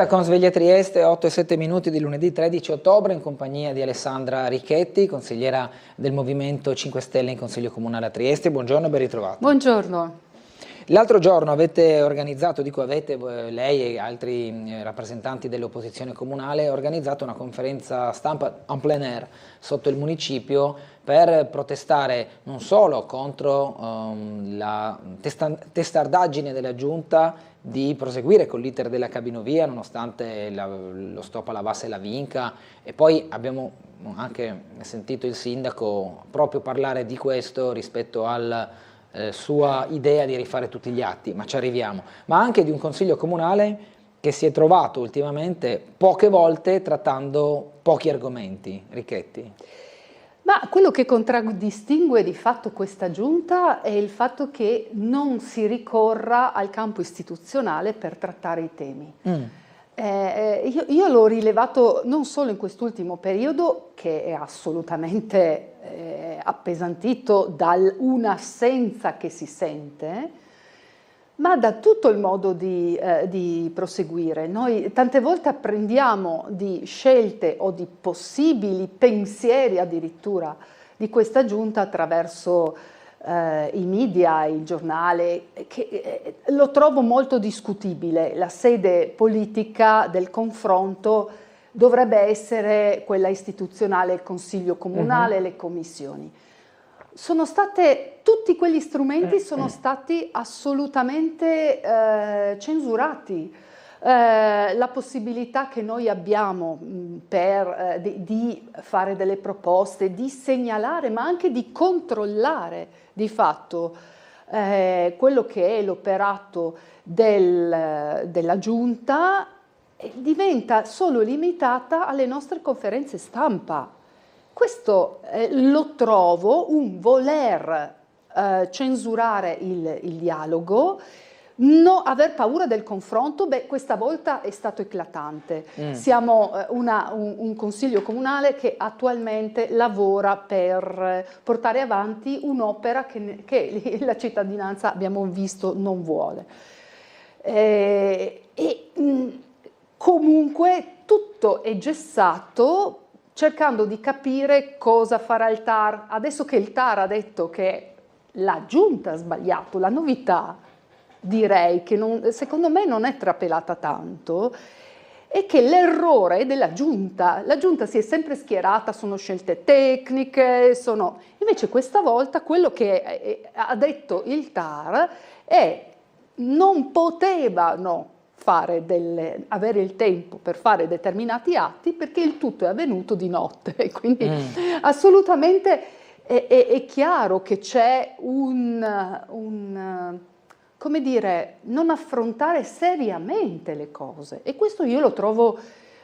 Con Sveglia Trieste, 8 e 7 minuti di lunedì 13 ottobre, in compagnia di Alessandra Richetti, consigliera del Movimento 5 Stelle in Consiglio Comunale a Trieste. Buongiorno e ben ritrovata. Buongiorno. L'altro giorno avete organizzato, dico avete, lei e altri rappresentanti dell'opposizione comunale, organizzato una conferenza stampa en plein air sotto il municipio per protestare non solo contro la testardaggine della Giunta di proseguire con l'iter della cabinovia nonostante lo stop alla VAS e la Vinca, e poi abbiamo anche sentito il sindaco proprio parlare di questo rispetto al sua idea di rifare tutti gli atti, ma ci arriviamo, ma anche di un consiglio comunale che si è trovato ultimamente poche volte trattando pochi argomenti. Richetti. Ma quello che contraddistingue di fatto questa giunta è il fatto che non si ricorra al campo istituzionale per trattare i temi. Io l'ho rilevato non solo in quest'ultimo periodo, che è assolutamente appesantito da un'assenza che si sente, ma da tutto il modo di proseguire. Noi tante volte apprendiamo di scelte o di possibili pensieri addirittura di questa giunta attraverso i media, il giornale, che lo trovo molto discutibile. La sede politica del confronto dovrebbe essere quella istituzionale, il Consiglio Comunale, le commissioni. Tutti quegli strumenti sono stati assolutamente censurati. La possibilità che noi abbiamo di fare delle proposte, di segnalare, ma anche di controllare di fatto quello che è l'operato della Giunta, diventa solo limitata alle nostre conferenze stampa. Questo lo trovo un voler censurare il dialogo, aver paura del confronto. Questa volta è stato eclatante. Siamo un consiglio comunale che attualmente lavora per portare avanti un'opera che la cittadinanza, abbiamo visto, non vuole. Comunque tutto è gessato, cercando di capire cosa farà il TAR. Adesso che il TAR ha detto che la Giunta ha sbagliato, la novità, direi che secondo me non è trapelata tanto, è che l'errore della Giunta, la Giunta si è sempre schierata, sono scelte tecniche, invece questa volta quello che ha detto il TAR è non potevano avere il tempo per fare determinati atti perché il tutto è avvenuto di notte. Quindi assolutamente è chiaro che c'è come dire, non affrontare seriamente le cose, e questo io lo trovo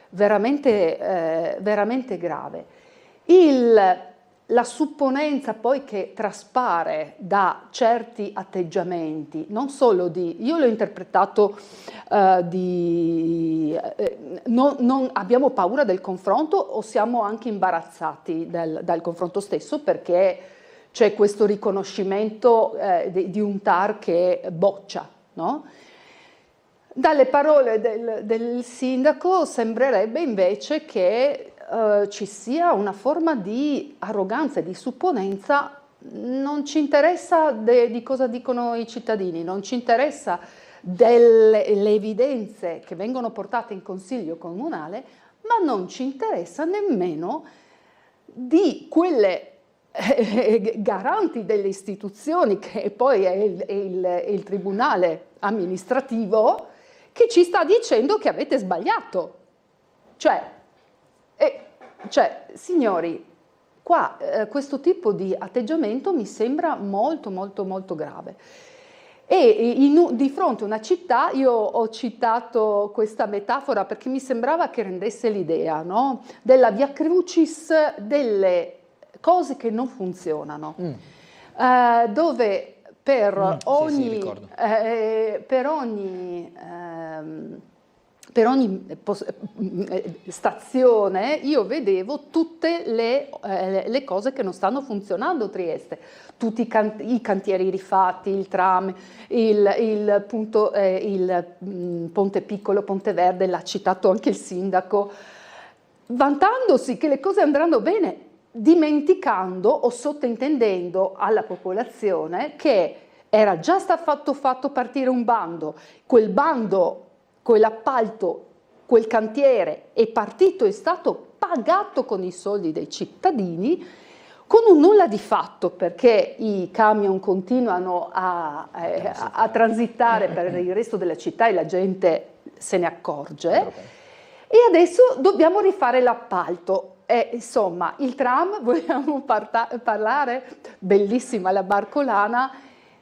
veramente, veramente grave. La supponenza poi che traspare da certi atteggiamenti, non solo io l'ho interpretato non abbiamo paura del confronto, o siamo anche imbarazzati dal confronto stesso, perché c'è questo riconoscimento di un TAR che boccia, no? Dalle parole del sindaco sembrerebbe invece che ci sia una forma di arroganza e di supponenza. Non ci interessa di cosa dicono i cittadini, non ci interessa delle evidenze che vengono portate in consiglio comunale, ma non ci interessa nemmeno di quelle garanti delle istituzioni, che poi è il tribunale amministrativo, che ci sta dicendo che avete sbagliato. Signori, qua questo tipo di atteggiamento mi sembra molto molto molto grave. E di fronte a una città, io ho citato questa metafora perché mi sembrava che rendesse l'idea, no? Della via crucis delle cose che non funzionano, dove per ogni per ogni stazione io vedevo tutte le cose che non stanno funzionando a Trieste, tutti i cantieri rifatti, il tram, il Ponte Piccolo, Ponte Verde, l'ha citato anche il sindaco, vantandosi che le cose andranno bene, dimenticando o sottintendendo alla popolazione che era già stato fatto partire un bando, quel bando, quell'appalto, quel cantiere è partito, è stato pagato con i soldi dei cittadini, con un nulla di fatto, perché i camion continuano a transitare per il resto della città e la gente se ne accorge. E adesso dobbiamo rifare l'appalto. Insomma, il tram, vogliamo parlare? Bellissima la Barcolana.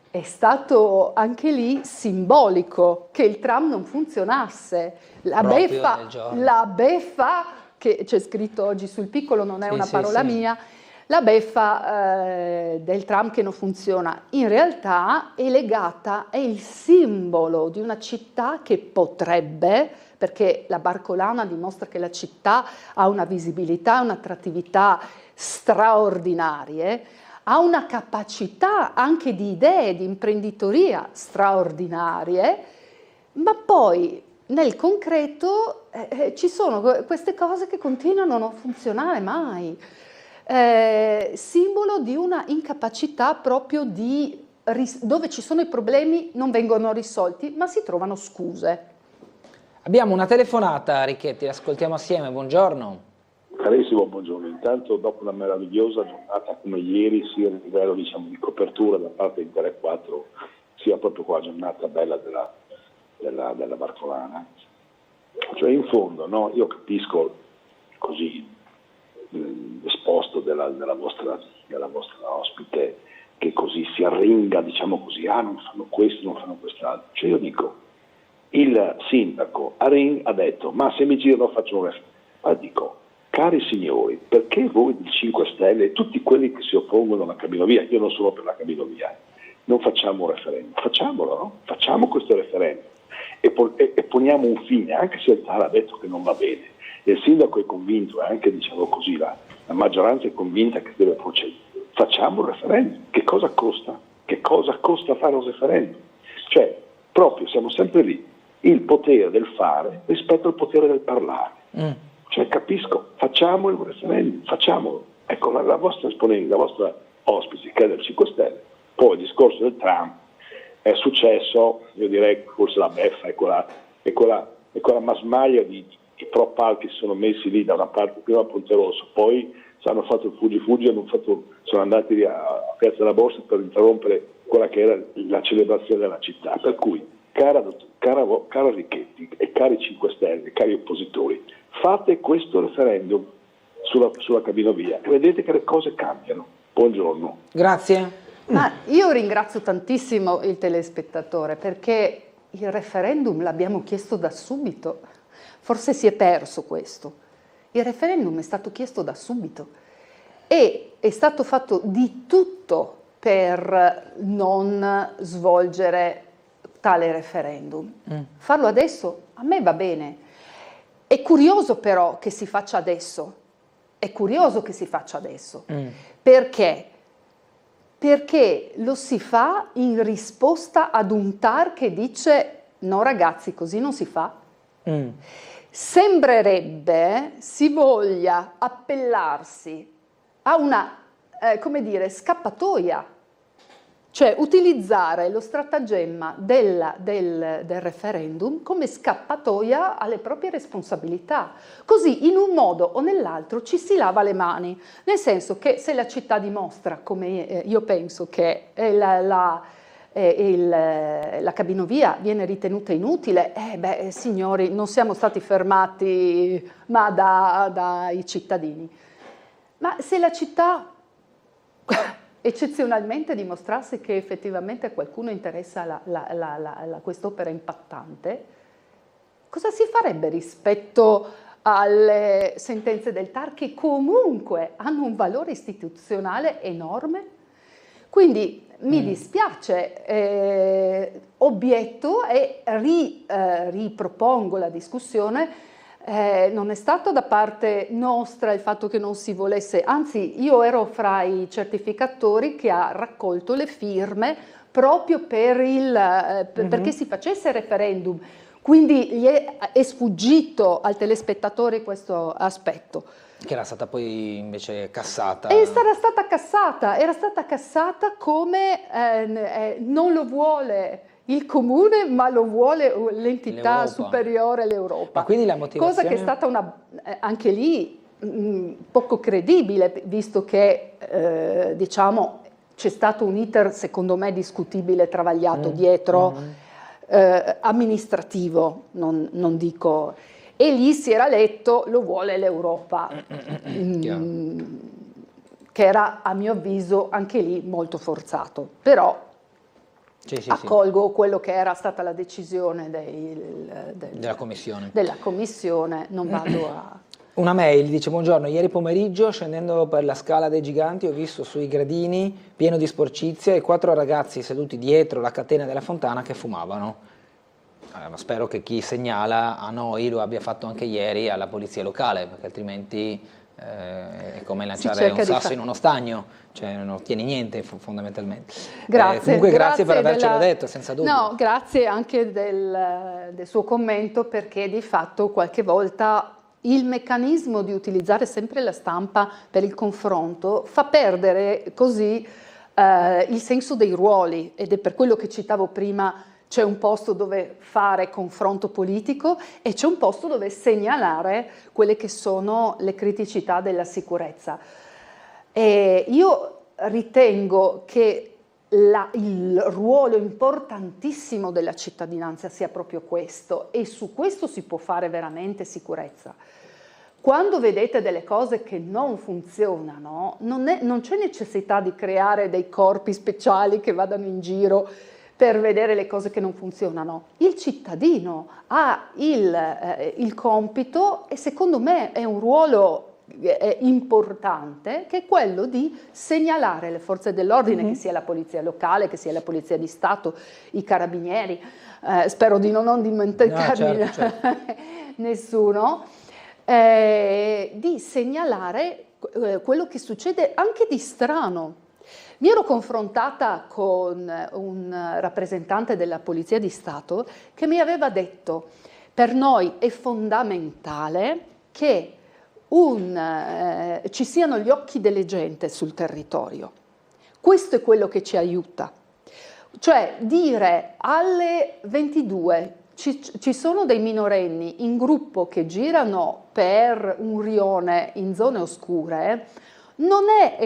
È stato anche lì simbolico che il tram non funzionasse. La beffa, che c'è scritto oggi sul piccolo, non è una parola mia, la beffa del tram che non funziona, in realtà è legata, è il simbolo di una città che potrebbe, perché la Barcolana dimostra che la città ha una visibilità, un'attrattività straordinarie, ha una capacità anche di idee, di imprenditoria straordinarie, ma poi nel concreto ci sono queste cose che continuano a non funzionare mai. Simbolo di una incapacità proprio dove ci sono i problemi non vengono risolti, ma si trovano scuse. Abbiamo una telefonata, Richetti, ascoltiamo assieme, buongiorno. Carissimo, buongiorno. Intanto dopo una meravigliosa giornata come ieri, sia a livello di copertura da parte di Tele 4, sia proprio qua la giornata bella della Barcolana. Cioè in fondo, no, io capisco così l'esposto della vostra ospite che così si arringa, diciamo così, non fanno questo, non fanno quest'altro. Cioè io dico, il sindaco ha detto, ma se mi giro faccio un referendum. Ma dico, cari signori, perché voi del 5 Stelle e tutti quelli che si oppongono alla cabinovia, io non sono per la cabinovia, non facciamo un referendum? Facciamolo, no? Facciamo questo referendum e poniamo un fine, anche se il TAR ha detto che non va bene, e il sindaco è convinto, e anche diciamo così la maggioranza è convinta che deve procedere. Facciamo un referendum. Che cosa costa? Che cosa costa fare un referendum? Cioè, proprio siamo sempre lì, il potere del fare rispetto al potere del parlare. Cioè capisco, facciamo il referendum, facciamolo. Ecco, la vostra esponente, la vostra ospite, che è del 5 Stelle, poi il discorso del Trump è successo, io direi forse la beffa è quella masmaglia di pro-pal che si sono messi lì da una parte prima a Ponte Rosso, poi hanno fatto il fuggi, sono andati lì a Piazza della Borsa per interrompere quella che era la celebrazione della città. Per cui, cara Richetti e cari 5 Stelle, cari oppositori, fate questo referendum sulla cabinovia e vedete che le cose cambiano. Buongiorno. Grazie. Ma io ringrazio tantissimo il telespettatore perché il referendum l'abbiamo chiesto da subito. Forse si è perso questo. Il referendum è stato chiesto da subito e è stato fatto di tutto per non svolgere tale referendum. Farlo adesso a me va bene. È curioso però che si faccia adesso. È curioso che si faccia adesso. Perché? Perché lo si fa in risposta ad un TAR che dice no ragazzi, così non si fa. Sembrerebbe si voglia appellarsi a una, scappatoia, cioè utilizzare lo stratagemma del referendum come scappatoia alle proprie responsabilità. Così in un modo o nell'altro ci si lava le mani, nel senso che se la città dimostra, come io penso che la cabinovia viene ritenuta inutile, signori, non siamo stati fermati dai cittadini. Ma se la città eccezionalmente dimostrasse che effettivamente a qualcuno interessa quest'opera impattante, cosa si farebbe rispetto alle sentenze del TAR che comunque hanno un valore istituzionale enorme? Quindi mi dispiace, obietto e ripropongo la discussione. Non è stato da parte nostra il fatto che non si volesse, anzi io ero fra i certificatori che ha raccolto le firme proprio perché si facesse il referendum, quindi gli è sfuggito al telespettatore questo aspetto. Che era stata poi invece cassata. Era stata cassata come non lo vuole il comune, ma lo vuole l'entità superiore, l'Europa. Ma quindi la motivazione... Cosa che è stata anche lì poco credibile, visto che diciamo c'è stato un iter secondo me discutibile, travagliato dietro, amministrativo, non dico, e lì si era letto lo vuole l'Europa, che era a mio avviso anche lì molto forzato, però accolgo quello che era stata la decisione della commissione. Non vado a... Una mail dice: buongiorno, ieri pomeriggio scendendo per la Scala dei Giganti ho visto sui gradini pieno di sporcizia e 4 ragazzi seduti dietro la catena della fontana che fumavano. Spero che chi segnala a noi lo abbia fatto anche ieri alla polizia locale, perché altrimenti è come lanciare un sasso in uno stagno, cioè non ottieni niente fondamentalmente. Grazie. Comunque grazie per avercelo detto, senza dubbio. No, grazie anche del suo commento, perché di fatto qualche volta il meccanismo di utilizzare sempre la stampa per il confronto fa perdere così il senso dei ruoli, ed è per quello che citavo prima: c'è un posto dove fare confronto politico e c'è un posto dove segnalare quelle che sono le criticità della sicurezza. E io ritengo che il ruolo importantissimo della cittadinanza sia proprio questo, e su questo si può fare veramente sicurezza. Quando vedete delle cose che non funzionano, non c'è necessità di creare dei corpi speciali che vadano in giro per vedere le cose che non funzionano. Il cittadino ha il compito, e secondo me è un ruolo importante, che è quello di segnalare le forze dell'ordine, che sia la polizia locale, che sia la polizia di Stato, i carabinieri, spero di non dimenticarmi nessuno, di segnalare quello che succede anche di strano. Mi ero confrontata con un rappresentante della Polizia di Stato che mi aveva detto: per noi è fondamentale che ci siano gli occhi delle gente sul territorio. Questo è quello che ci aiuta. Cioè dire alle 22 ci sono dei minorenni in gruppo che girano per un rione in zone oscure, non è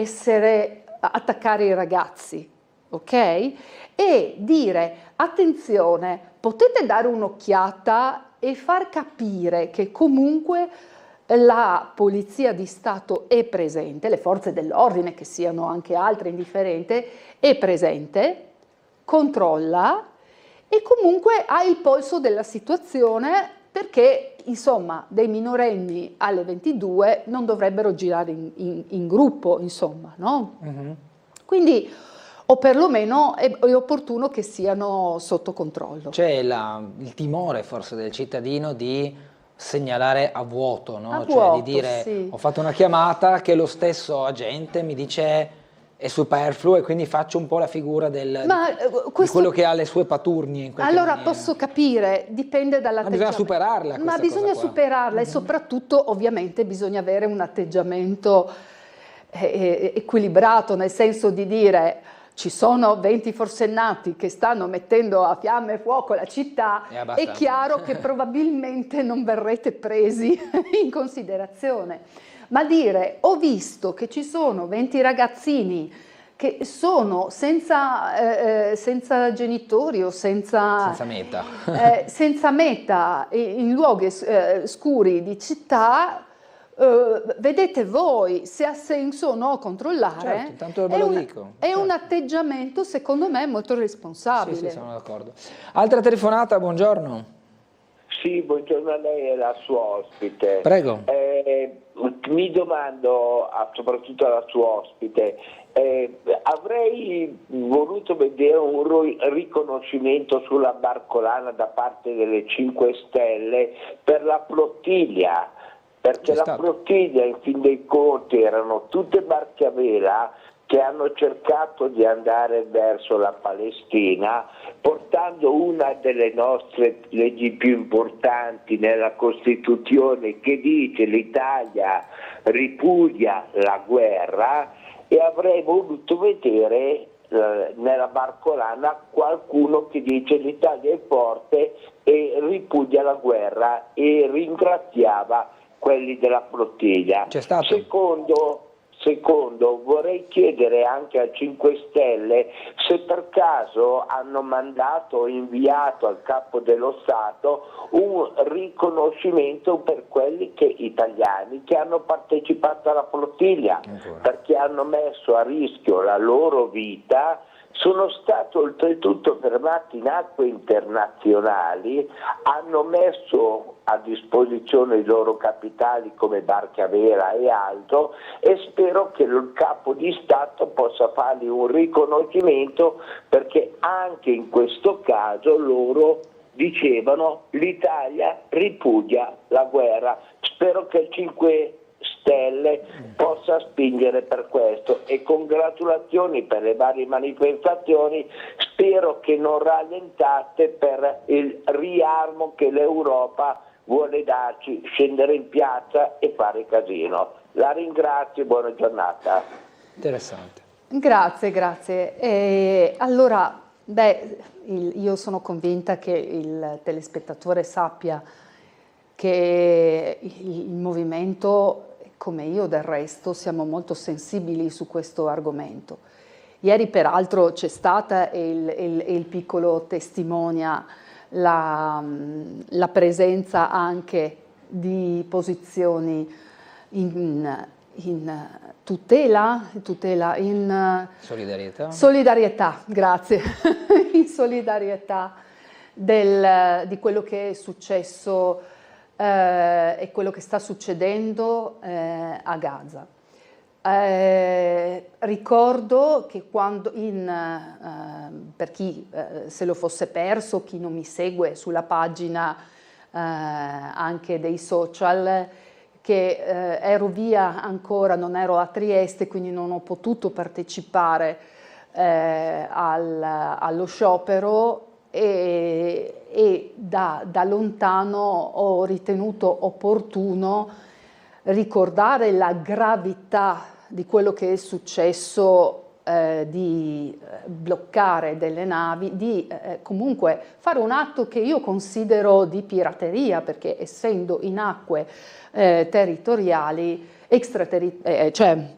attaccare i ragazzi, ok? E dire: attenzione, potete dare un'occhiata e far capire che comunque la Polizia di Stato è presente, le forze dell'ordine, che siano anche altre indifferente, è presente, controlla e comunque ha il polso della situazione, perché insomma dei minorenni alle 22 non dovrebbero girare in gruppo, insomma, no? Quindi, o perlomeno è opportuno che siano sotto controllo. C'è il timore forse del cittadino di segnalare a vuoto, no? Cioè di dire: ho fatto una chiamata che lo stesso agente mi dice è superfluo, e quindi faccio un po' la figura di quello che ha le sue paturnie. Allora posso capire, dipende dall'atteggiamento. Ma bisogna superarla. Ma bisogna superarla, e soprattutto ovviamente bisogna avere un atteggiamento equilibrato, nel senso di dire: ci sono 20 forsennati che stanno mettendo a fiamme e fuoco la città, è chiaro che probabilmente non verrete presi in considerazione. Ma dire: ho visto che ci sono 20 ragazzini che sono senza genitori o senza meta in luoghi scuri di città, vedete voi se ha senso o no controllare. Certo, tanto ve lo dico. È un atteggiamento secondo me molto responsabile. Sì, sono d'accordo. Altra telefonata, buongiorno. Sì, buongiorno a lei e alla sua ospite. Prego. Mi domando, soprattutto alla sua ospite, Avrei voluto vedere un riconoscimento sulla Barcolana da parte delle 5 Stelle per la flottiglia, perché la flottiglia in fin dei conti erano tutte barche a vela che hanno cercato di andare verso la Palestina, portando una delle nostre leggi più importanti nella Costituzione, che dice l'Italia ripudia la guerra, e avrei voluto vedere nella Barcolana qualcuno che dice l'Italia è forte e ripudia la guerra, e ringraziava quelli della flottiglia. C'è stato. Secondo, vorrei chiedere anche a 5 Stelle se per caso hanno mandato o inviato al Capo dello Stato un riconoscimento per quelli italiani che hanno partecipato alla flottiglia, perché hanno messo a rischio la loro vita, sono stati oltretutto fermati in acque internazionali, hanno messo a disposizione i loro capitali come barche a vela e altro, e spero che il Capo di Stato possa fargli un riconoscimento, perché anche in questo caso loro dicevano l'Italia ripudia la guerra. Spero che 5 Stelle possa spingere per questo, e congratulazioni per le varie manifestazioni. Spero che non rallentate per il riarmo che l'Europa vuole darci, scendere in piazza e fare casino. La ringrazio e buona giornata. Interessante. Grazie. Allora, io sono convinta che il telespettatore sappia che il movimento, come io del resto, siamo molto sensibili su questo argomento. Ieri peraltro c'è stata, e il piccolo testimonia, la presenza anche di posizioni in solidarietà, grazie, in solidarietà di quello che è successo e quello che sta succedendo a Gaza. Ricordo che quando per chi se lo fosse perso, chi non mi segue sulla pagina anche dei social, che ero via ancora, non ero a Trieste, quindi non ho potuto partecipare allo sciopero, e da lontano ho ritenuto opportuno ricordare la gravità di quello che è successo, di bloccare delle navi, di comunque fare un atto che io considero di pirateria, perché essendo in acque territoriali, cioè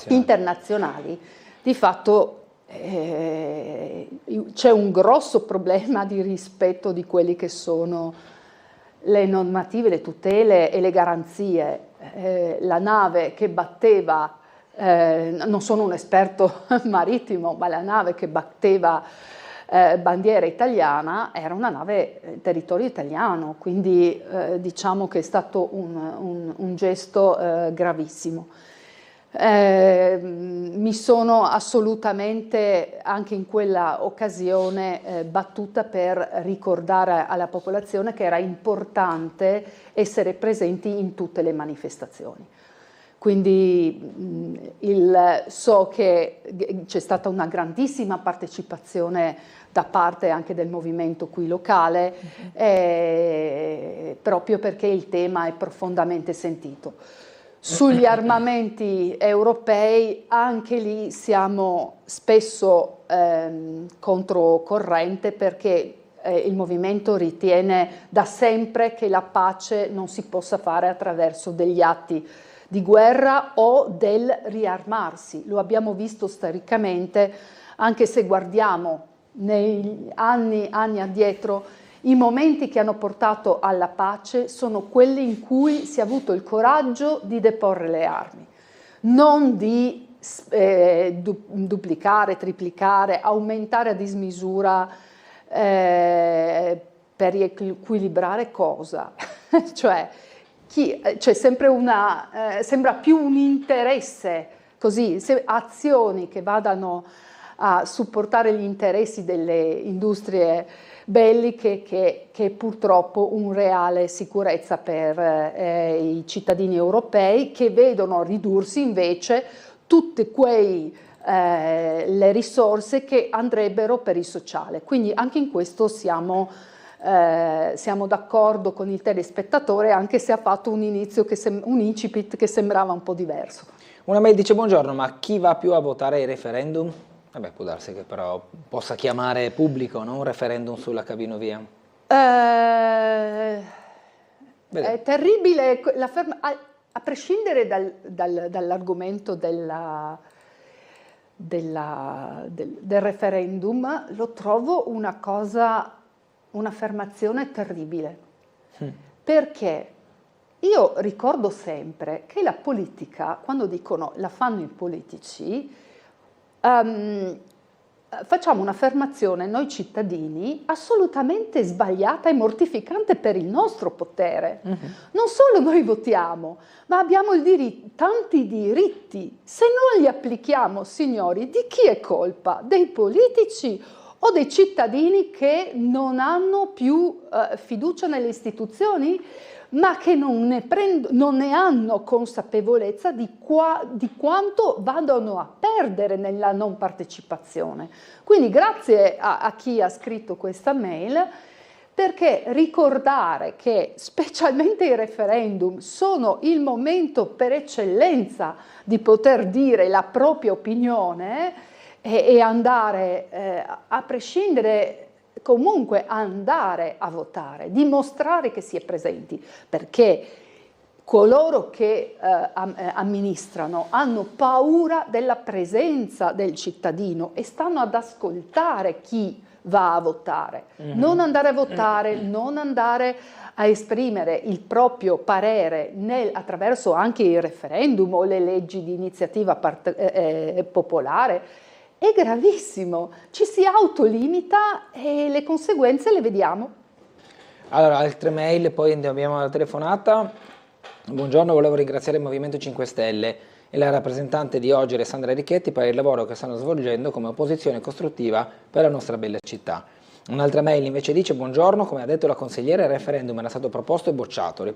internazionali, di fatto c'è un grosso problema di rispetto di quelli che sono le normative, le tutele e le garanzie. La nave che batteva, non sono un esperto marittimo, ma la nave che batteva bandiera italiana era una nave territorio italiano, quindi diciamo che è stato un gesto gravissimo. Mi sono assolutamente anche in quella occasione battuta per ricordare alla popolazione che era importante essere presenti in tutte le manifestazioni. Quindi so che c'è stata una grandissima partecipazione da parte anche del movimento qui locale, proprio perché il tema è profondamente sentito. Sugli armamenti europei, anche lì siamo spesso controcorrente, perché il movimento ritiene da sempre che la pace non si possa fare attraverso degli atti di guerra o del riarmarsi. Lo abbiamo visto storicamente, anche se guardiamo negli anni addietro. I momenti che hanno portato alla pace sono quelli in cui si è avuto il coraggio di deporre le armi, non di duplicare, triplicare, aumentare a dismisura per riequilibrare cosa? Cioè, c'è sempre sembra più un interesse così, azioni che vadano a supportare gli interessi delle industrie belliche che purtroppo un reale sicurezza per i cittadini europei, che vedono ridursi invece tutte le risorse che andrebbero per il sociale. Quindi anche in questo siamo d'accordo con il telespettatore, anche se ha fatto un inizio, un incipit che sembrava un po' diverso. Una mail dice: buongiorno, ma chi va più a votare ai referendum? Vabbè, può darsi che però possa chiamare pubblico, no? Un referendum sulla cabinovia. È terribile, a prescindere dall'argomento del referendum, lo trovo un'affermazione terribile, perché io ricordo sempre che la politica, quando dicono la fanno i politici, facciamo un'affermazione noi cittadini assolutamente sbagliata e mortificante per il nostro potere. Non solo noi votiamo, ma abbiamo tanti diritti. Se non li applichiamo, signori, di chi è colpa? Dei politici o dei cittadini che non hanno più fiducia nelle istituzioni, ma che non ne hanno consapevolezza di quanto vadano a perdere nella non partecipazione. Quindi grazie a chi ha scritto questa mail, perché ricordare che specialmente i referendum sono il momento per eccellenza di poter dire la propria opinione e andare, a prescindere, comunque andare a votare, dimostrare che si è presenti, perché coloro che amministrano hanno paura della presenza del cittadino e stanno ad ascoltare chi va a votare. Non andare a votare, non andare a esprimere il proprio parere attraverso anche il referendum o le leggi di iniziativa popolare, è gravissimo, ci si autolimita e le conseguenze le vediamo. Allora, altre mail, poi abbiamo la telefonata. Buongiorno, volevo ringraziare il Movimento 5 Stelle e la rappresentante di oggi, Alessandra Richetti, per il lavoro che stanno svolgendo come opposizione costruttiva per la nostra bella città. Un'altra mail invece dice: buongiorno, come ha detto la consigliera, il referendum era stato proposto e bocciato.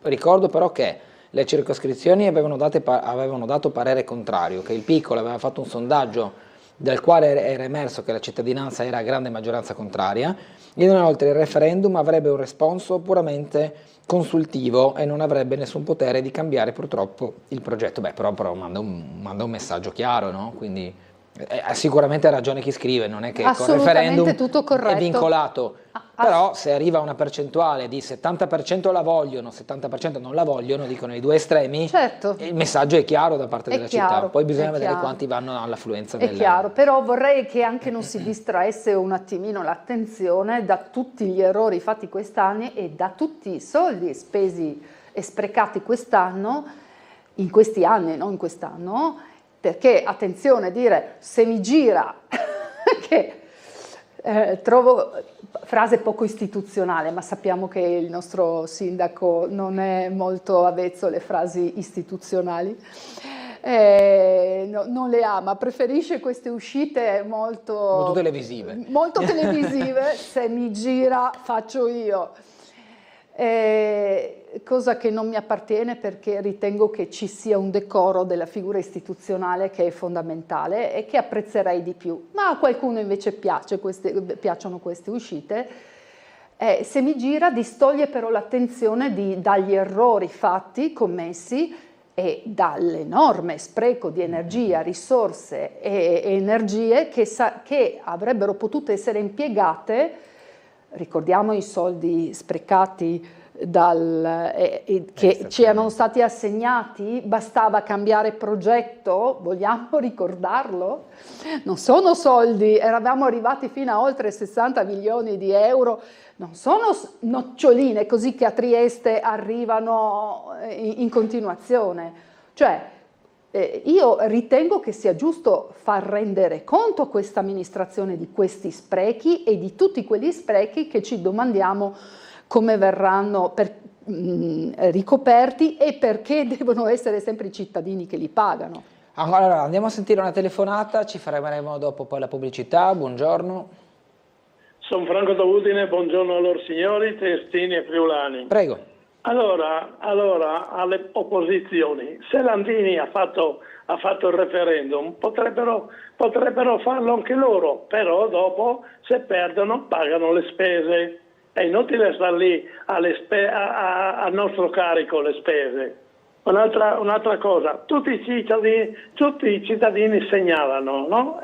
Ricordo però che le circoscrizioni avevano dato parere contrario, che il Piccolo aveva fatto un sondaggio dal quale era emerso che la cittadinanza era a grande maggioranza contraria, e inoltre il referendum avrebbe un responso puramente consultivo e non avrebbe nessun potere di cambiare purtroppo il progetto. Beh, però manda un messaggio chiaro, no? Quindi sicuramente ha ragione chi scrive, non è che col referendum tutto corretto. È vincolato. Però se arriva una percentuale di 70% la vogliono, 70% non la vogliono, dicono i due estremi, certo, il messaggio è chiaro da parte della città, poi bisogna vedere chiaro. Quanti vanno all'affluenza. È chiaro, però vorrei che anche non si distraesse un attimino l'attenzione da tutti gli errori fatti quest'anno e da tutti i soldi spesi e sprecati quest'anno, in questi anni, non in quest'anno, perché attenzione, dire se mi gira che trovo frase poco istituzionale, ma sappiamo che il nostro sindaco non è molto avvezzo alle frasi istituzionali, non le ama, preferisce queste uscite molto televisive. Molto televisive, se mi gira faccio io. Cosa che non mi appartiene, perché ritengo che ci sia un decoro della figura istituzionale che è fondamentale e che apprezzerei di più, ma a qualcuno invece piacciono queste uscite. Se mi gira distoglie però l'attenzione dagli errori fatti, commessi, e dall'enorme spreco di energia, risorse e energie che avrebbero potuto essere impiegate. Ricordiamo i soldi sprecati che ci erano stati assegnati, bastava cambiare progetto, vogliamo ricordarlo? Non sono soldi, eravamo arrivati fino a oltre 60 milioni di euro, non sono noccioline così che a Trieste arrivano in continuazione. Cioè, io ritengo che sia giusto far rendere conto a questa amministrazione di questi sprechi e di tutti quegli sprechi che ci domandiamo come verranno ricoperti e perché devono essere sempre i cittadini che li pagano. Allora, andiamo a sentire una telefonata, ci faremo dopo poi la pubblicità. Buongiorno. Sono Franco da Udine, buongiorno a loro signori, Triestini e Friulani. Prego. Allora, alle opposizioni, se Landini ha fatto il referendum, potrebbero farlo anche loro, però dopo se perdono pagano le spese. È inutile stare lì a nostro carico le spese. Un'altra cosa, tutti i cittadini segnalano, no?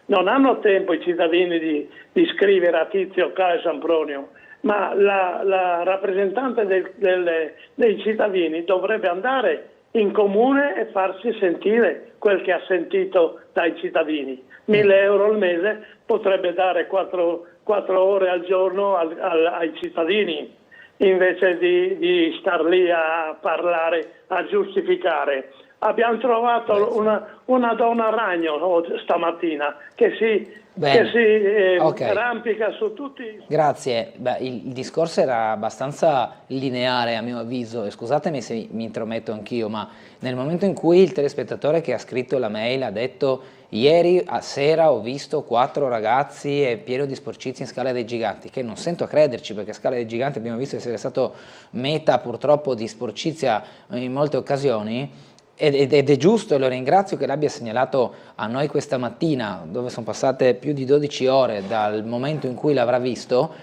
Non hanno tempo i cittadini di scrivere a Tizio, Caio e Sempronio, ma la rappresentante dei cittadini dovrebbe andare in comune e farsi sentire quel che ha sentito dai cittadini. 1.000 euro al mese potrebbe dare 4 ore al giorno ai cittadini, invece di star lì a parlare, a giustificare. Abbiamo trovato una donna ragno stamattina che si rampica su tutti. Grazie. Beh, il discorso era abbastanza lineare a mio avviso, e scusatemi se mi intrometto anch'io, ma nel momento in cui il telespettatore che ha scritto la mail ha detto ieri a sera ho visto 4 ragazzi e pieno di sporcizie in Scala dei Giganti, che non sento a crederci, perché Scala dei Giganti abbiamo visto essere stato meta purtroppo di sporcizia in molte occasioni, ed è giusto, e lo ringrazio che l'abbia segnalato a noi questa mattina, dove sono passate più di 12 ore dal momento in cui l'avrà visto.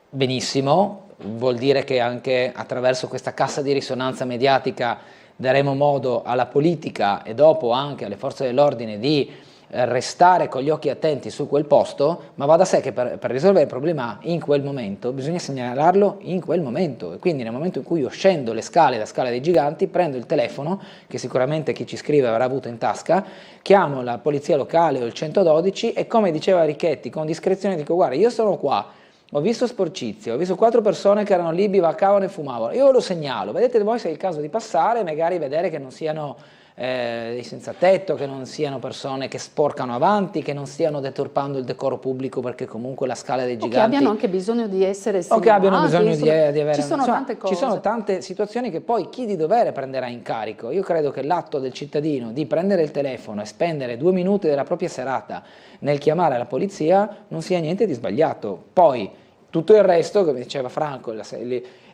Benissimo, vuol dire che anche attraverso questa cassa di risonanza mediatica daremo modo alla politica e dopo anche alle forze dell'ordine di restare con gli occhi attenti su quel posto, ma va da sé che per risolvere il problema in quel momento bisogna segnalarlo in quel momento, e quindi nel momento in cui io scendo le scale da Scala dei Giganti, prendo il telefono, che sicuramente chi ci scrive avrà avuto in tasca, chiamo la polizia locale o il 112 e, come diceva Richetti, con discrezione dico: guarda, io sono qua, ho visto sporcizie, ho visto 4 persone che erano lì, bivaccavano e fumavano, io lo segnalo, vedete voi se è il caso di passare, magari vedere che non siano dei senza tetto, che non siano persone che sporcano avanti, che non stiano deturpando il decoro pubblico, perché comunque la Scala dei Giganti, o che abbiano anche bisogno di essere segnalati, o che abbiano bisogno di avere, ci sono tante cose. ci sono tante situazioni che poi chi di dovere prenderà in carico. Io credo che l'atto del cittadino di prendere il telefono e spendere 2 minuti della propria serata nel chiamare la polizia non sia niente di sbagliato. Poi tutto il resto, come diceva Franco,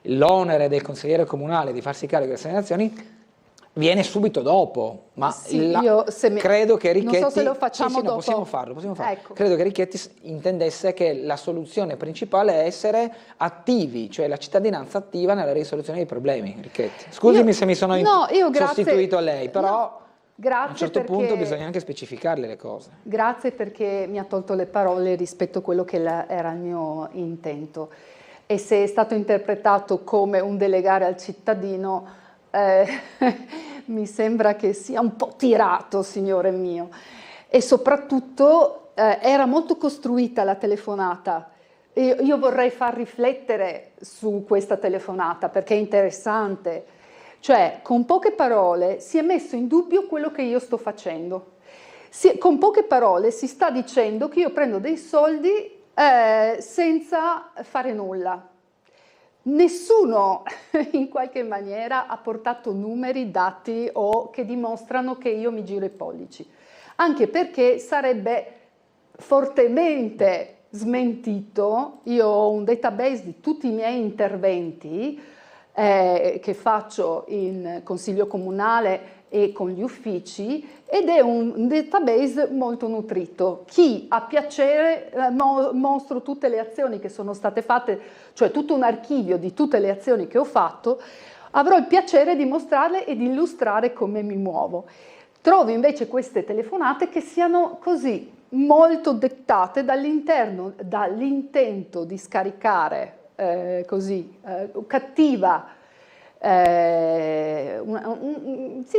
l'onere del consigliere comunale di farsi carico delle segnalazioni viene subito dopo, ma sì, credo che Richetti, non so se lo facciamo dopo. Possiamo farlo. Ecco. Credo che Richetti intendesse che la soluzione principale è essere attivi, cioè la cittadinanza attiva nella risoluzione dei problemi. Richetti, scusami se mi sono sostituito a lei, però a un certo punto bisogna anche specificarle le cose. Grazie, perché mi ha tolto le parole rispetto a quello che era il mio intento, e se è stato interpretato come un delegare al cittadino, mi sembra che sia un po' tirato, signore mio, e soprattutto era molto costruita la telefonata. Io vorrei far riflettere su questa telefonata, perché è interessante, cioè con poche parole si è messo in dubbio quello che io sto facendo, con poche parole si sta dicendo che io prendo dei soldi senza fare nulla. Nessuno in qualche maniera ha portato numeri, dati o che dimostrano che io mi giro i pollici, anche perché sarebbe fortemente smentito. Io ho un database di tutti i miei interventi che faccio in consiglio comunale e con gli uffici, ed è un database molto nutrito. Chi ha piacere mostro tutte le azioni che sono state fatte, cioè tutto un archivio di tutte le azioni che ho fatto. Avrò il piacere di mostrarle e di illustrare come mi muovo. Trovo invece queste telefonate che siano così molto dettate dall'intento di scaricare cattiva,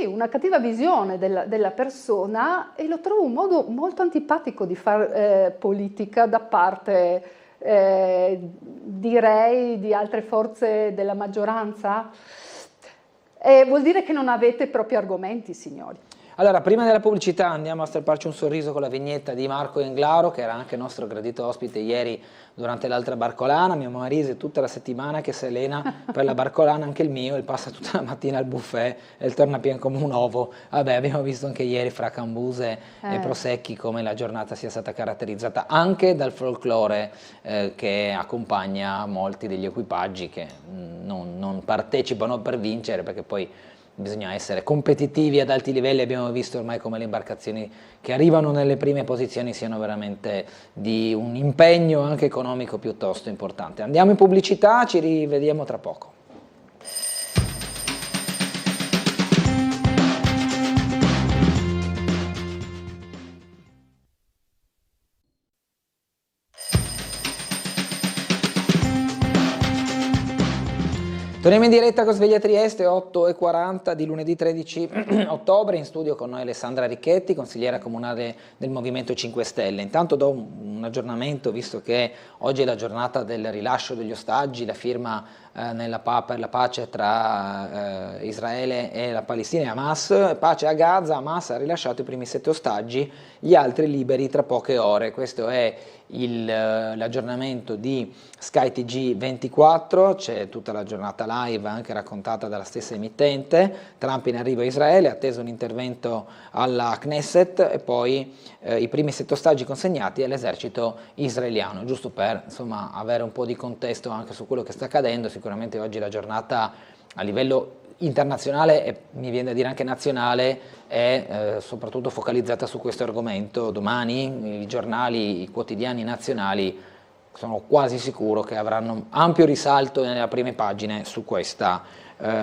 una cattiva visione della persona, e lo trovo un modo molto antipatico di fare politica da parte, direi, di altre forze della maggioranza. Vuol dire che non avete propri argomenti, signori. Allora, prima della pubblicità andiamo a strapparci un sorriso con la vignetta di Marco Englaro, che era anche nostro gradito ospite ieri durante l'altra barcolana. Mio marito è tutta la settimana che si allena per la barcolana, anche il mio, e passa tutta la mattina al buffet e torna pieno come un ovo. Vabbè, abbiamo visto anche ieri fra cambuse e prosecchi come la giornata sia stata caratterizzata anche dal folklore che accompagna molti degli equipaggi che non partecipano per vincere, perché poi bisogna essere competitivi ad alti livelli. Abbiamo visto ormai come le imbarcazioni che arrivano nelle prime posizioni siano veramente di un impegno anche economico piuttosto importante. Andiamo in pubblicità, ci rivediamo tra poco. Torniamo in diretta con Sveglia Trieste, 8:40 di lunedì 13 ottobre, in studio con noi Alessandra Ricchetti, consigliera comunale del Movimento 5 Stelle. Intanto do un aggiornamento, visto che oggi è la giornata del rilascio degli ostaggi, la firma per la pace tra Israele e la Palestina e Hamas, pace a Gaza. Hamas ha rilasciato i primi 7 ostaggi, gli altri liberi tra poche ore. Questo è l'aggiornamento di SkyTG 24, c'è tutta la giornata live anche raccontata dalla stessa emittente. Trump in arrivo a Israele, atteso un intervento alla Knesset, e poi i primi 7 ostaggi consegnati all'esercito israeliano, giusto per insomma avere un po' di contesto anche su quello che sta accadendo. Sicuramente oggi la giornata a livello internazionale e mi viene da dire anche nazionale è soprattutto focalizzata su questo argomento. Domani i giornali, i quotidiani nazionali sono quasi sicuro che avranno ampio risalto nelle prime pagine su questa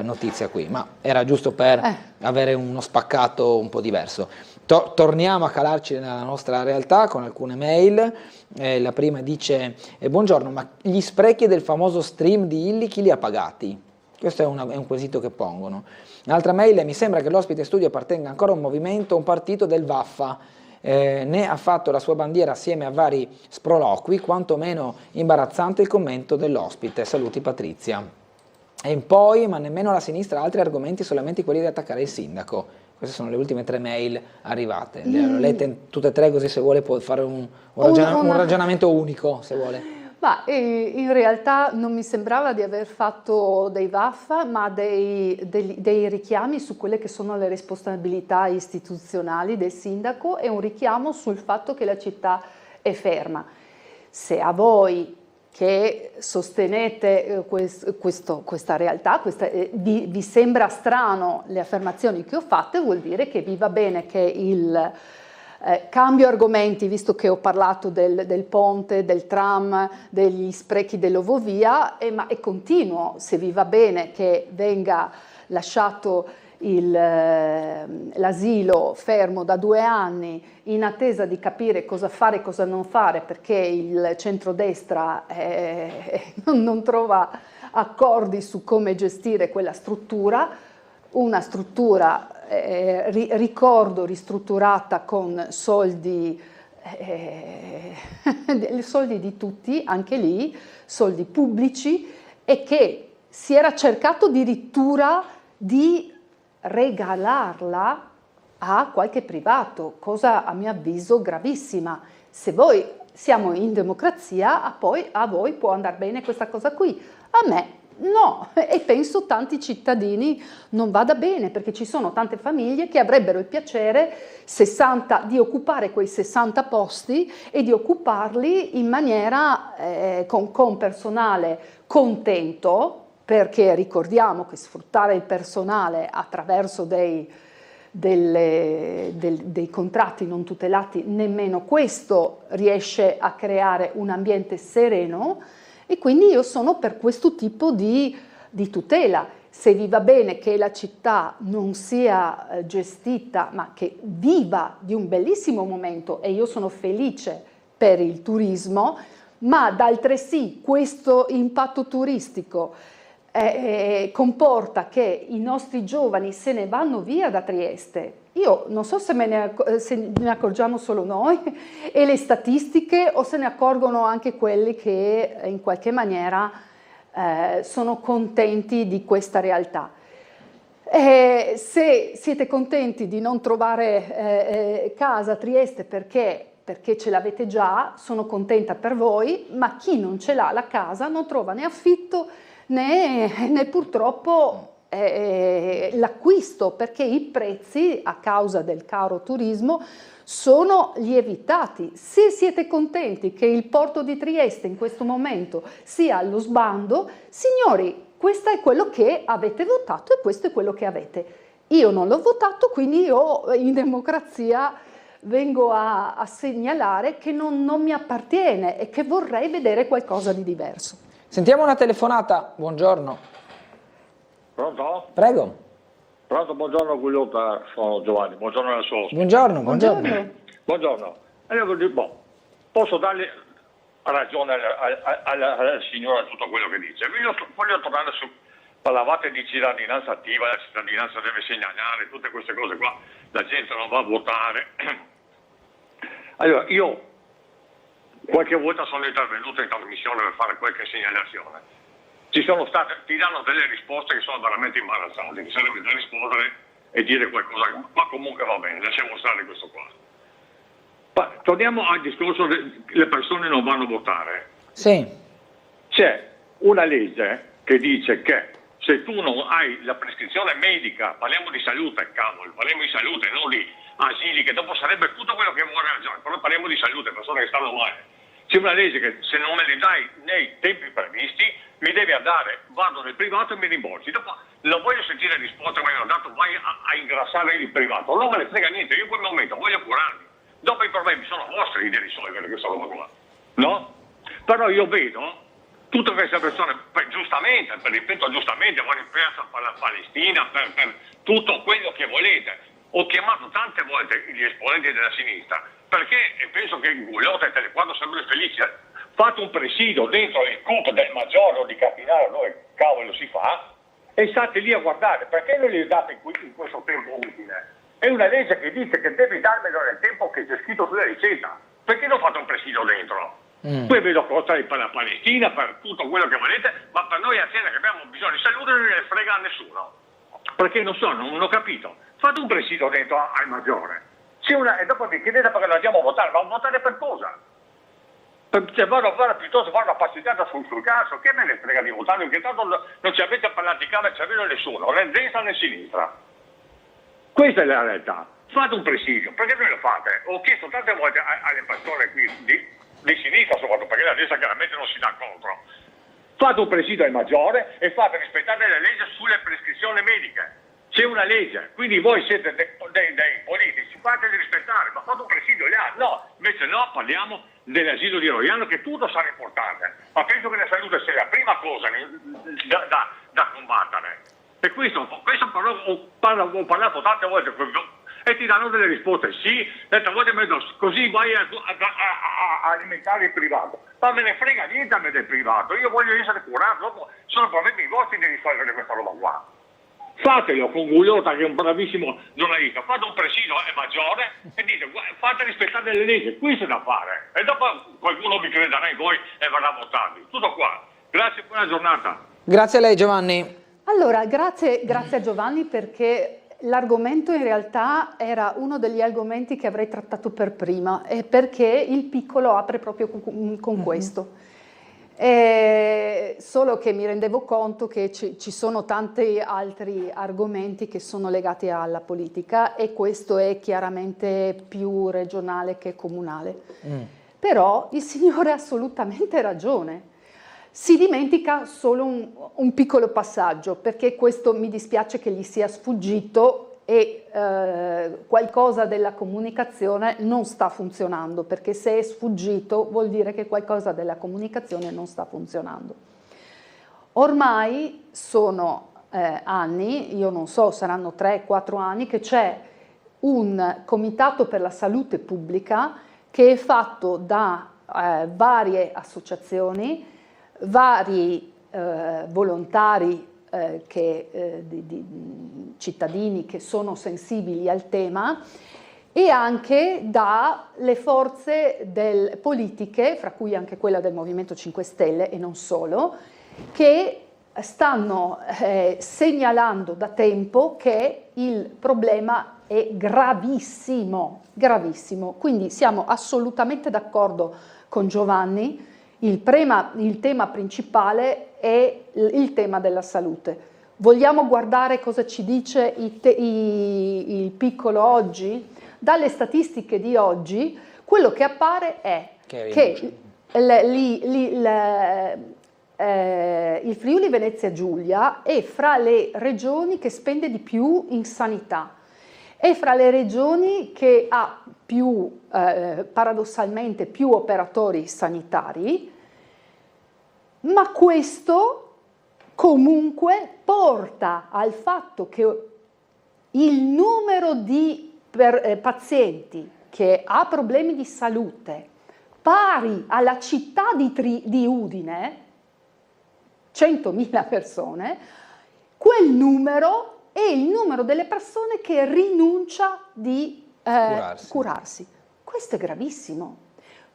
notizia qui, ma era giusto per avere uno spaccato un po' diverso. Torniamo a calarci nella nostra realtà con alcune mail. La prima dice: buongiorno, ma gli sprechi del famoso stream di Illy chi li ha pagati? Questo è un quesito che pongono. Un'altra mail: mi sembra che l'ospite studio appartenga ancora a un movimento, un partito del Vaffa. Ne ha fatto la sua bandiera assieme a vari sproloqui, quantomeno imbarazzante il commento dell'ospite. Saluti Patrizia. E poi, ma nemmeno la sinistra ha altri argomenti, solamente quelli di attaccare il sindaco. Queste sono le ultime 3 mail arrivate. Le ho lette tutte e 3, così se vuole può fare un ragionamento unico, se vuole. Ma in realtà non mi sembrava di aver fatto dei vaffa, ma dei richiami su quelle che sono le responsabilità istituzionali del sindaco e un richiamo sul fatto che la città è ferma. Se a voi che sostenete questa realtà, vi sembra strano le affermazioni che ho fatte, vuol dire che vi va bene che il cambio argomenti, visto che ho parlato del ponte, del tram, degli sprechi dell'Ovovia, e continuo, se vi va bene che venga lasciato l'asilo fermo da 2 anni in attesa di capire cosa fare e cosa non fare, perché il centrodestra non trova accordi su come gestire quella struttura, una struttura ricordo ristrutturata con soldi di tutti, anche lì soldi pubblici, e che si era cercato addirittura di regalarla a qualche privato, cosa a mio avviso gravissima. Se voi siamo in democrazia, a voi può andare bene questa cosa qui, a me no, e penso tanti cittadini non vada bene, perché ci sono tante famiglie che avrebbero il piacere di occupare quei 60 posti e di occuparli in maniera con personale contento, perché ricordiamo che sfruttare il personale attraverso dei contratti non tutelati, nemmeno questo riesce a creare un ambiente sereno. E quindi io sono per questo tipo di tutela. Se vi va bene che la città non sia gestita, ma che viva di un bellissimo momento, e io sono felice per il turismo, ma d'altresì questo impatto turistico comporta che i nostri giovani se ne vanno via da Trieste. Io non so se ne accorgiamo solo noi e le statistiche, o se ne accorgono anche quelli che in qualche maniera sono contenti di questa realtà. Se siete contenti di non trovare casa a Trieste perché ce l'avete già, sono contenta per voi, ma chi non ce l'ha la casa non trova né affitto né purtroppo l'acquisto, perché i prezzi a causa del caro turismo sono lievitati. Se siete contenti che il porto di Trieste in questo momento sia allo sbando, signori, questo è quello che avete votato e questo è quello che avete. Io non l'ho votato, quindi io in democrazia vengo a segnalare che non mi appartiene e che vorrei vedere qualcosa di diverso. Sentiamo una telefonata. Buongiorno. Pronto? Prego. Pronto, buongiorno Guglielmo, sono Giovanni, buongiorno alla sua. Buongiorno. Buongiorno. Posso darle ragione alla signora tutto quello che dice. Voglio tornare su, parlavate di cittadinanza attiva, la cittadinanza deve segnalare, tutte queste cose qua, la gente non va a votare. Allora, io qualche volta sono intervenuto in trasmissione per fare qualche segnalazione. Ti danno delle risposte che sono veramente imbarazzanti, che sarebbe da rispondere e dire qualcosa, ma comunque va bene, lasciamo stare questo qua. Ma torniamo al discorso le persone non vanno a votare. Sì. C'è una legge che dice che se tu non hai la prescrizione medica, parliamo di salute, cavolo, parliamo di salute, non di asili, che dopo sarebbe tutto quello che vuole ragione, però parliamo di salute, persone che stanno male. C'è una legge che se non me le dai nei tempi previsti, mi devi andare, vado nel privato e mi rimborsi. Dopo non voglio sentire risposte, mi hanno dato vai a ingrassare il privato, non me ne frega niente, io in quel momento voglio curarmi. Dopo i problemi sono vostri di risolvere questa roba qua, no? Però io vedo tutte queste persone, giustamente, ripeto giustamente, vanno in piazza per la Palestina, per tutto quello che volete. Ho chiamato tante volte gli esponenti della sinistra, perché penso che Gugliotta e Telequadro sarebbero felici. Fate un presidio dentro il CUP del Maggiore o di Capinaro, dove cavolo si fa, e state lì a guardare. Perché non li date in questo tempo utile? È una legge che dice che devi darmelo nel tempo che c'è scritto sulla ricetta. Perché non fate un presidio dentro? Poi vedo cose per la Palestina, per tutto quello che volete, ma per noi aziende che abbiamo bisogno di salute non ne frega a nessuno. Perché non ho capito. Fate un presidio dentro al Maggiore. E dopo vi chiedete perché non andiamo a votare, ma a votare per cosa? Piuttosto fare una passeggiata sul cazzo, che me ne frega di votare, perché tanto non ci avete parlato di camera, cervello nessuno, né destra né sinistra. Questa è la realtà. Fate un presidio, perché voi lo fate? Ho chiesto tante volte alle persone qui di sinistra, soprattutto perché la destra chiaramente non si dà contro. Fate un presidio al Maggiore e fate rispettare le leggi sulle prescrizioni mediche. C'è una legge, quindi voi siete dei politici, fateli rispettare, ma fate un presidio là. No, invece no, parliamo dell'asilo di Roiano, che tutto sarà importante, ma penso che la salute sia la prima cosa da combattere. E questo però ho parlato tante volte e ti danno delle risposte, sì, tante volte mi dicono, così vai a alimentare il privato, ma me ne frega niente a me del privato, io voglio essere curato, dopo sono problemi vostri di risolvere questa roba qua. Fatelo con Gugliotta, che è un bravissimo giornalista, fate un presidio Maggiore e dite fate rispettare le leggi, questo è da fare, e dopo qualcuno vi crederà in voi e verrà a votarvi. Tutto qua, grazie, buona giornata. Grazie a lei Giovanni. Allora, grazie a Giovanni, perché l'argomento in realtà era uno degli argomenti che avrei trattato per prima, perché il piccolo apre proprio con questo. Solo che mi rendevo conto che ci sono tanti altri argomenti che sono legati alla politica e questo è chiaramente più regionale che comunale. Però il signore ha assolutamente ragione. Si dimentica solo un piccolo passaggio, perché questo mi dispiace che gli sia sfuggito e qualcosa della comunicazione non sta funzionando, perché se è sfuggito vuol dire che qualcosa della comunicazione non sta funzionando. Ormai sono anni, io non so, saranno 3-4 anni, che c'è un comitato per la salute pubblica che è fatto da varie associazioni, vari volontari di cittadini che sono sensibili al tema e anche dalle forze politiche, fra cui anche quella del Movimento 5 Stelle e non solo, che stanno segnalando da tempo che il problema è gravissimo, gravissimo. Quindi siamo assolutamente d'accordo con Giovanni, il tema principale è il tema della salute. Vogliamo guardare cosa ci dice il piccolo oggi? Dalle statistiche di oggi, quello che appare è che il Friuli Venezia Giulia è fra le regioni che spende di più in sanità, è fra le regioni che ha più, paradossalmente, più operatori sanitari, ma questo comunque porta al fatto che il numero di pazienti che ha problemi di salute pari alla città di Udine, 100.000 persone, quel numero è il numero delle persone che rinuncia di curarsi. Questo è gravissimo.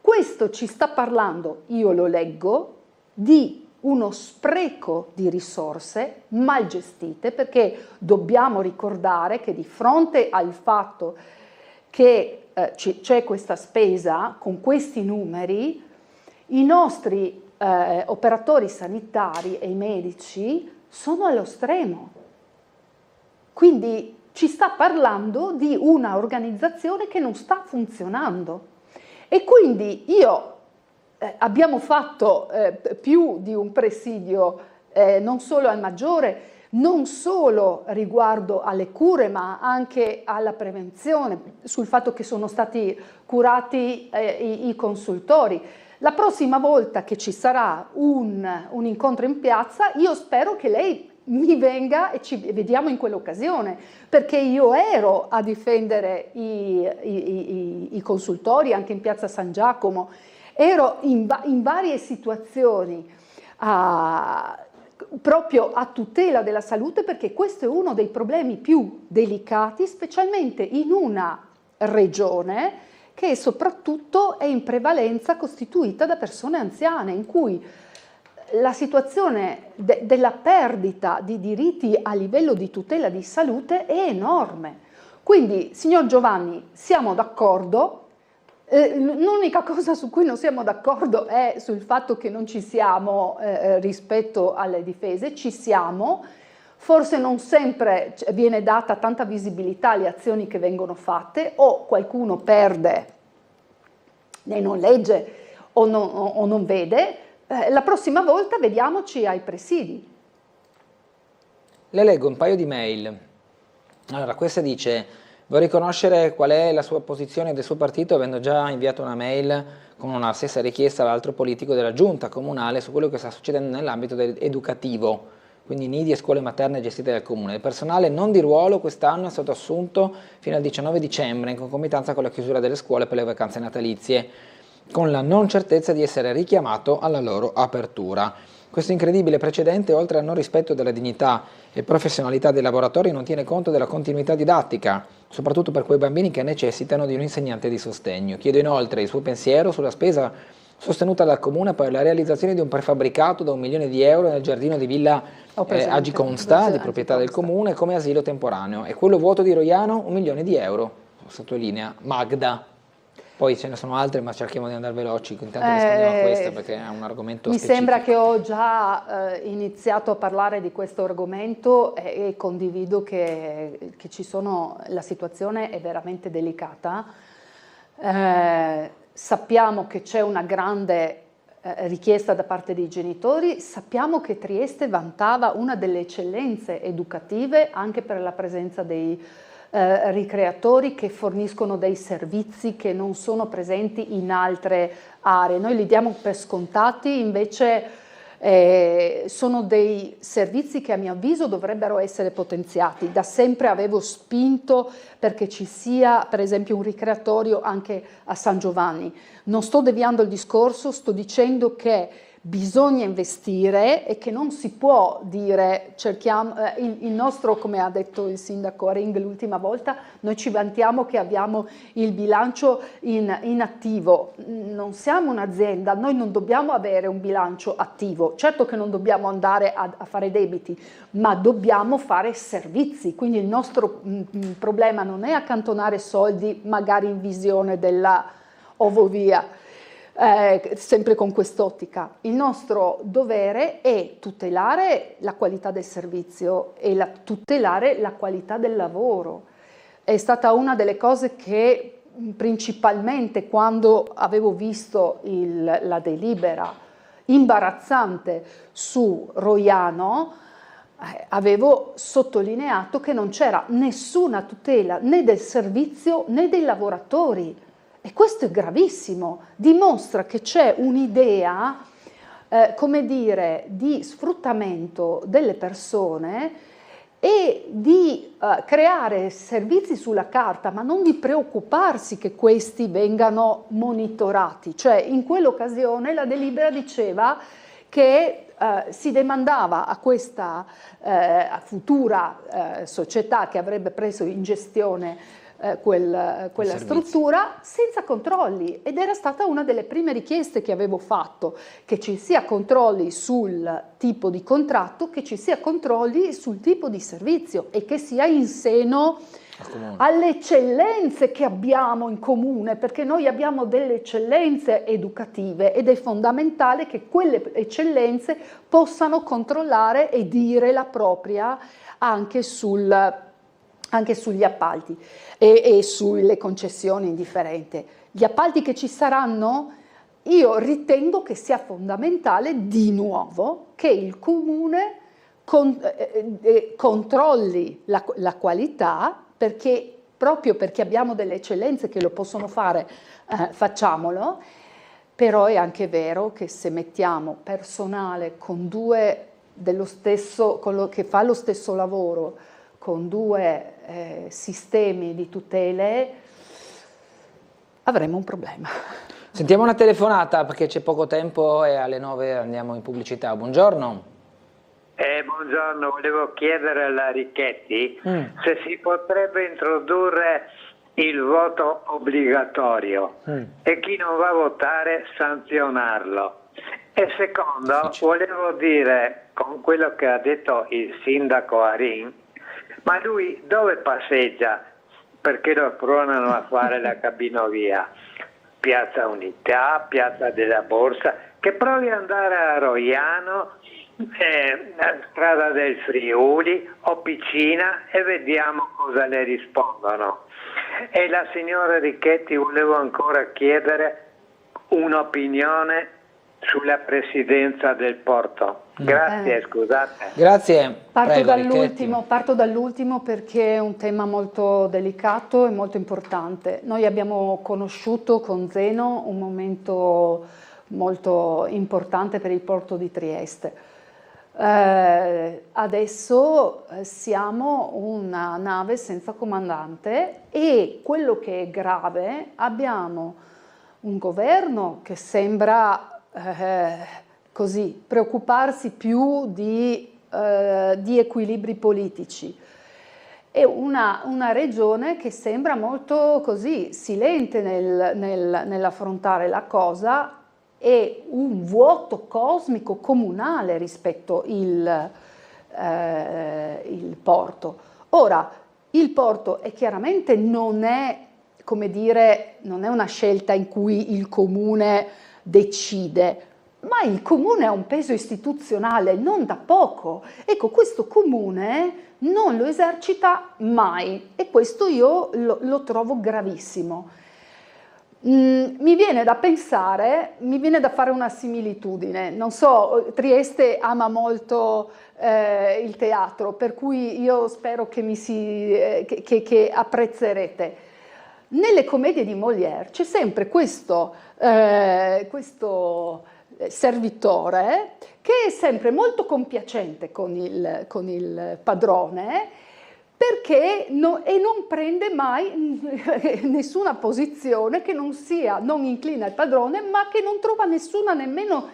Questo ci sta parlando, io lo leggo, di uno spreco di risorse mal gestite, perché dobbiamo ricordare che di fronte al fatto che c'è questa spesa con questi numeri, i nostri operatori sanitari e i medici sono allo stremo. Quindi ci sta parlando di una organizzazione che non sta funzionando. E quindi abbiamo fatto più di un presidio, non solo al Maggiore, non solo riguardo alle cure, ma anche alla prevenzione, sul fatto che sono stati curati i consultori. La prossima volta che ci sarà un incontro in piazza, io spero che lei mi venga e ci vediamo in quell'occasione, perché io ero a difendere i consultori anche in piazza San Giacomo, ero in varie situazioni proprio a tutela della salute, perché questo è uno dei problemi più delicati, specialmente in una regione che soprattutto è in prevalenza costituita da persone anziane, in cui la situazione della perdita di diritti a livello di tutela di salute è enorme. Quindi, signor Giovanni, siamo d'accordo. L'unica cosa su cui non siamo d'accordo è sul fatto che non ci siamo rispetto alle difese. Ci siamo, forse non sempre viene data tanta visibilità alle azioni che vengono fatte, o qualcuno perde e non legge o non vede. La prossima volta vediamoci ai presidi. Le leggo un paio di mail. Allora, questa dice: vuoi riconoscere qual è la sua posizione del suo partito, avendo già inviato una mail con una stessa richiesta all'altro politico della giunta comunale su quello che sta succedendo nell'ambito educativo, quindi nidi e scuole materne gestite dal comune. Il personale non di ruolo quest'anno è stato assunto fino al 19 dicembre in concomitanza con la chiusura delle scuole per le vacanze natalizie, con la non certezza di essere richiamato alla loro apertura. Questo incredibile precedente, oltre al non rispetto della dignità e professionalità dei laboratori, non tiene conto della continuità didattica, soprattutto per quei bambini che necessitano di un insegnante di sostegno. Chiedo inoltre il suo pensiero sulla spesa sostenuta dal Comune per la realizzazione di un prefabbricato da 1 milione di euro nel giardino di Villa Agiconsta, di proprietà del Comune, come asilo temporaneo, e quello vuoto di Roiano 1 milione di euro, sottolinea Magda. Poi ce ne sono altre, ma cerchiamo di andare veloci, intanto rispondiamo a questa perché è un argomento specifico. Mi sembra che ho già iniziato a parlare di questo argomento e condivido che ci sono, la situazione è veramente delicata. Sappiamo che c'è una grande richiesta da parte dei genitori, sappiamo che Trieste vantava una delle eccellenze educative anche per la presenza dei ricreatori che forniscono dei servizi che non sono presenti in altre aree. Noi li diamo per scontati, invece sono dei servizi che a mio avviso dovrebbero essere potenziati. Da sempre avevo spinto perché ci sia per esempio un ricreatorio anche a San Giovanni. Non sto deviando il discorso, sto dicendo che bisogna investire e che non si può dire cerchiamo il nostro, come ha detto il sindaco Aring l'ultima volta, noi ci vantiamo che abbiamo il bilancio in attivo. Non siamo un'azienda, noi non dobbiamo avere un bilancio attivo, certo che non dobbiamo andare a fare debiti, ma dobbiamo fare servizi, quindi il nostro problema non è accantonare soldi magari in visione della ovovia. Sempre con quest'ottica. Il nostro dovere è tutelare la qualità del servizio e tutelare la qualità del lavoro. È stata una delle cose che principalmente quando avevo visto la delibera imbarazzante su Roiano, avevo sottolineato che non c'era nessuna tutela né del servizio né dei lavoratori. E questo è gravissimo, dimostra che c'è un'idea, come dire, di sfruttamento delle persone e di creare servizi sulla carta, ma non di preoccuparsi che questi vengano monitorati. Cioè, in quell'occasione la delibera diceva che si demandava a questa futura società che avrebbe preso in gestione quella struttura senza controlli, ed era stata una delle prime richieste che avevo fatto, che ci sia controlli sul tipo di contratto, che ci sia controlli sul tipo di servizio e che sia in seno alle eccellenze che abbiamo in comune, perché noi abbiamo delle eccellenze educative ed è fondamentale che quelle eccellenze possano controllare e dire la propria anche sugli appalti e sulle concessioni indifferenti. Gli appalti che ci saranno, io ritengo che sia fondamentale di nuovo che il comune controlli la qualità, perché proprio perché abbiamo delle eccellenze che lo possono fare, facciamolo. Però è anche vero che se mettiamo personale con che fa lo stesso lavoro, con due sistemi di tutele, avremo un problema. Sentiamo una telefonata perché c'è poco tempo e alle 9 andiamo in pubblicità. Buongiorno. Buongiorno, volevo chiedere alla Richetti se si potrebbe introdurre il voto obbligatorio e chi non va a votare sanzionarlo. E secondo, volevo dire, con quello che ha detto il sindaco Arin, ma lui dove passeggia? Perché lo pronano a fare la cabinovia? Piazza Unità, Piazza della Borsa, che provi ad andare a Roiano, Strada del Friuli o Picina e vediamo cosa le rispondono. E la signora Richetti, volevo ancora chiedere un'opinione sulla presidenza del Porto. Grazie, scusate. Grazie. Parto dall'ultimo perché è un tema molto delicato e molto importante. Noi abbiamo conosciuto con Zeno un momento molto importante per il porto di Trieste. Adesso siamo una nave senza comandante e quello che è grave, abbiamo un governo che sembra così preoccuparsi più di equilibri politici e una regione che sembra molto così silente nell'affrontare la cosa, e un vuoto cosmico comunale rispetto il porto. Ora, il porto chiaramente non è, come dire, non è una scelta in cui il comune decide, ma il comune ha un peso istituzionale non da poco. Ecco, questo comune non lo esercita mai e questo io lo trovo gravissimo. Mi viene da pensare, mi viene da fare una similitudine, non so, Trieste ama molto il teatro, per cui io spero che che apprezzerete. Nelle commedie di Molière c'è sempre questo servitore che è sempre molto compiacente con il padrone, perché non prende mai nessuna posizione che non inclina il padrone, ma che non trova nessuna nemmeno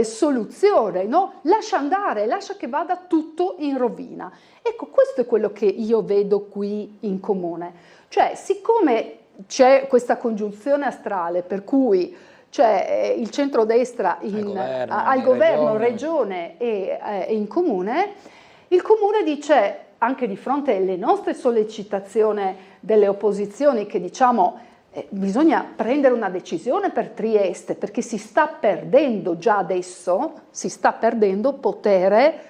soluzione, no? Lascia andare, lascia che vada tutto in rovina. Ecco, questo è quello che io vedo qui in Comune. Cioè, siccome c'è questa congiunzione astrale per cui c'è il centrodestra al governo, regione e in comune, il comune dice, anche di fronte alle nostre sollecitazioni delle opposizioni, che diciamo bisogna prendere una decisione per Trieste, perché si sta perdendo già adesso, si sta perdendo potere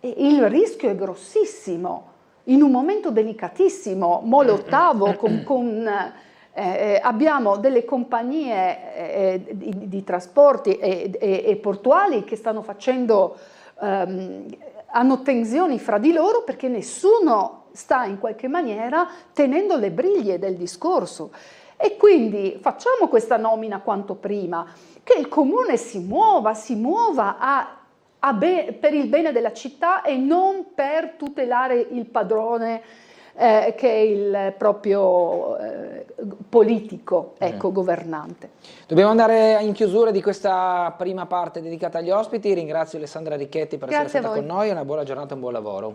e il rischio è grossissimo, in un momento delicatissimo. Mo l'ottavo abbiamo delle compagnie di trasporti e portuali che stanno facendo, hanno tensioni fra di loro perché nessuno sta in qualche maniera tenendo le briglie del discorso. E quindi facciamo questa nomina quanto prima, che il comune si muova per il bene della città e non per tutelare il padrone che è il proprio politico, ecco, governante. Dobbiamo andare in chiusura di questa prima parte dedicata agli ospiti. Ringrazio Alessandra Ricchetti per essere stata con noi, una buona giornata e un buon lavoro.